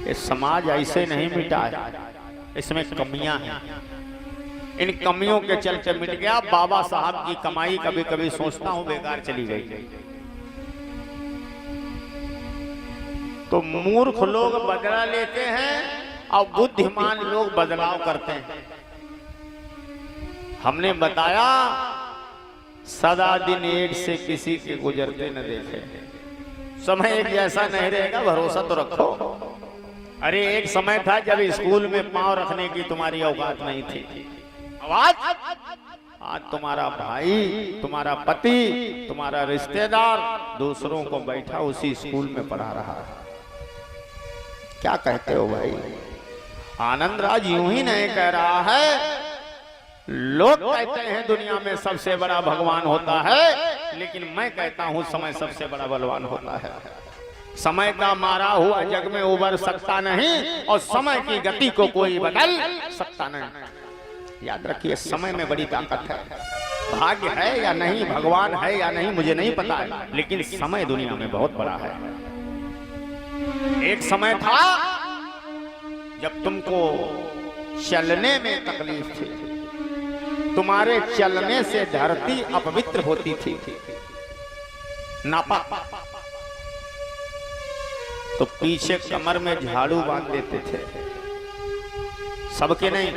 ये समाज ऐसे नहीं मिटा है, इसमें कमियां हैं। इन कमियों के चलते मिट गया। बाबा साहब की कमाई कभी कभी सोचता हूं बेकार चली गई। तो मूर्ख लोग बदला लेते हैं और बुद्धिमान लोग बदलाव करते हैं। हमने बताया सदा दिन एक से किसी के गुजरते न देखे। समय एक जैसा नहीं रहेगा, भरोसा तो रखो। अरे एक समय था जब स्कूल में पांव रखने की तुम्हारी औकात नहीं थी। आज तुम्हारा भाई, तुम्हारा पति, तुम्हारा रिश्तेदार दूसरों को बैठा उसी स्कूल में पढ़ा रहा है। क्या कहते हो भाई? आनंद राज यूं ही नहीं कह रहा है। लोग कहते हैं दुनिया में सबसे बड़ा भगवान होता है, लेकिन मैं कहता हूं समय सबसे बड़ा बलवान होता है। समय का मारा हुआ जग में उबर सकता नहीं और समय की गति को कोई बदल सकता नहीं। याद रखिए, समय में बड़ी ताकत है। भाग्य है या नहीं, भगवान है या नहीं, मुझे नहीं पता है, लेकिन समय दुनिया में बहुत बड़ा है। एक समय था जब तुमको चलने में तकलीफ थी, तुम्हारे चलने से धरती अपवित्र होती थी, नापाक, तो पीछे कमर में झाड़ू बांध देते थे। सबके नहीं,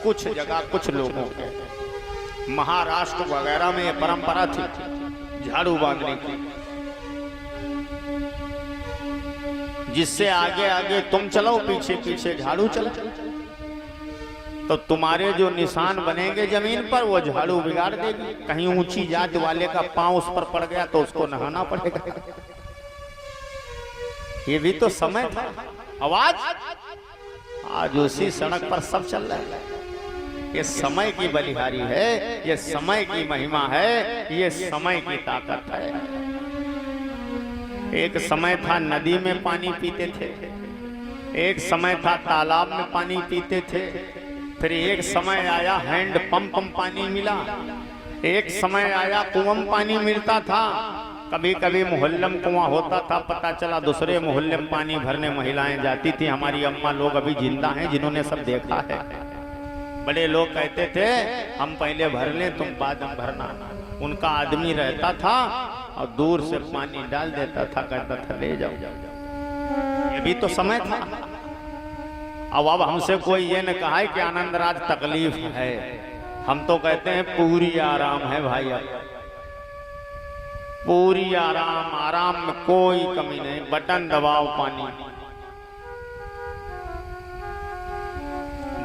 कुछ जगह कुछ लोगों के। महाराष्ट्र वगैरह में यह परंपरा थी झाड़ू बांधने की, जिससे आगे आगे तुम चलो, पीछे पीछे झाड़ू चलो। तो तुम्हारे जो निशान बनेंगे जमीन पर वो झाड़ू बिगाड़ देगी। कहीं ऊंची जात वाले का पांव उस पर पड़ गया तो उसको नहाना पड़ेगा। ये भी तो समय था। आवाज आज उसी सड़क पर सब चल रहा है। ये समय की बलिहारी है, ये समय की महिमा है, ये समय की ताकत है। एक समय था नदी में पानी पीते थे, एक समय था तालाब में पानी पीते थे, फिर एक समय आया हैंड पंप पानी मिला, एक समय आया कुआं पानी मिलता था। कभी कभी मोहल्ले में कुआं होता था, पता चला दूसरे मोहल्ले में पानी भरने महिलाएं जाती थी। हमारी अम्मा लोग अभी जिंदा हैं जिन्होंने सब देखा है। बड़े लोग कहते थे हम पहले भर लें, तुम बाद में भरना। उनका आदमी रहता था और दूर से पानी डाल देता था, कहता था ले जाओ। ये भी तो समय था। अब हमसे कोई ये न कहा है कि आनंद राज तकलीफ है। हम तो कहते हैं पूरी आराम है भाई, अब पूरी आराम, आराम में कोई कमी नहीं। बटन दबाओ, पानी,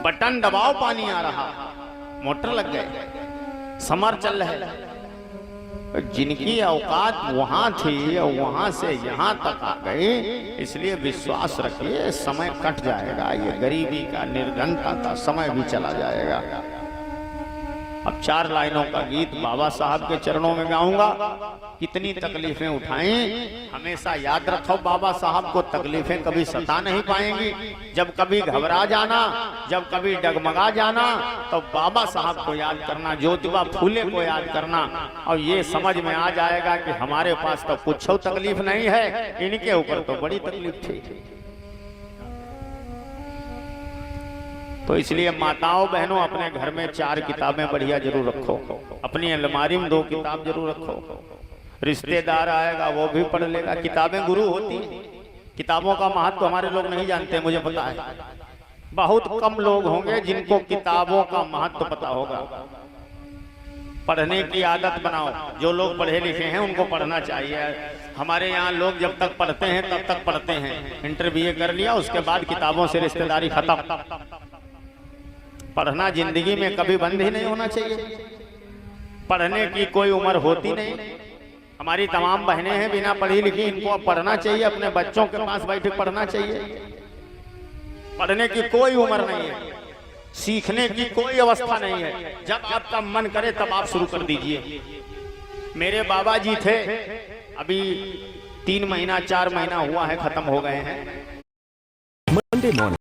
बटन दबाओ, पानी आ रहा, मोटर लग गए, समर चल रहे। जिनकी औकात वहां थी और वहां से यहां तक आ गई, इसलिए विश्वास रखिए समय कट जाएगा। ये गरीबी का, निर्धनता का समय भी चला जाएगा। अब 4 लाइनों का गीत बाबा साहब के चरणों में गाऊंगा। कितनी तकलीफें उठाएं, हमेशा याद रखो बाबा साहब को तकलीफें कभी सता नहीं पाएंगी। जब कभी घबरा जाना, जब कभी डगमगा जाना, तो बाबा साहब को याद करना, ज्योतिबा फूले को याद करना, और ये समझ में आ जाएगा कि हमारे पास तो कुछ तकलीफ नहीं है, इनके ऊपर तो बड़ी तकलीफ थी। तो इसलिए माताओं बहनों, अपने घर में 4 किताबें बढ़िया जरूर रखो, अपनी अलमारी में 2 किताब जरूर रखो। रिश्तेदार आएगा वो भी पढ़ लेगा। किताबें गुरु होती हैं। किताबों का महत्व हमारे लोग नहीं जानते, मुझे पता है। बहुत कम लोग होंगे जिनको किताबों का महत्व पता होगा। पढ़ने की आदत बनाओ। जो लोग पढ़े लिखे हैं उनको पढ़ना चाहिए। हमारे यहाँ लोग जब तक पढ़ते हैं तब तक पढ़ते हैं। इंटर BA कर लिया, उसके बाद किताबों से रिश्तेदारी खत्म। पढ़ना जिंदगी में कभी बंद ही नहीं होना चाहिए। पढ़ने की कोई उम्र होती नहीं। हमारी तमाम बहनें हैं बिना पढ़ी लिखी, इनको पढ़ना चाहिए। अपने बच्चों के पास बैठे पढ़ना चाहिए। पढ़ने की कोई उम्र नहीं है, सीखने की कोई अवस्था नहीं है। जब आपका मन करे तब आप शुरू कर दीजिए। मेरे बाबा जी थे, अभी 3 महीना 4 महीना हुआ है, खत्म हो गए हैं।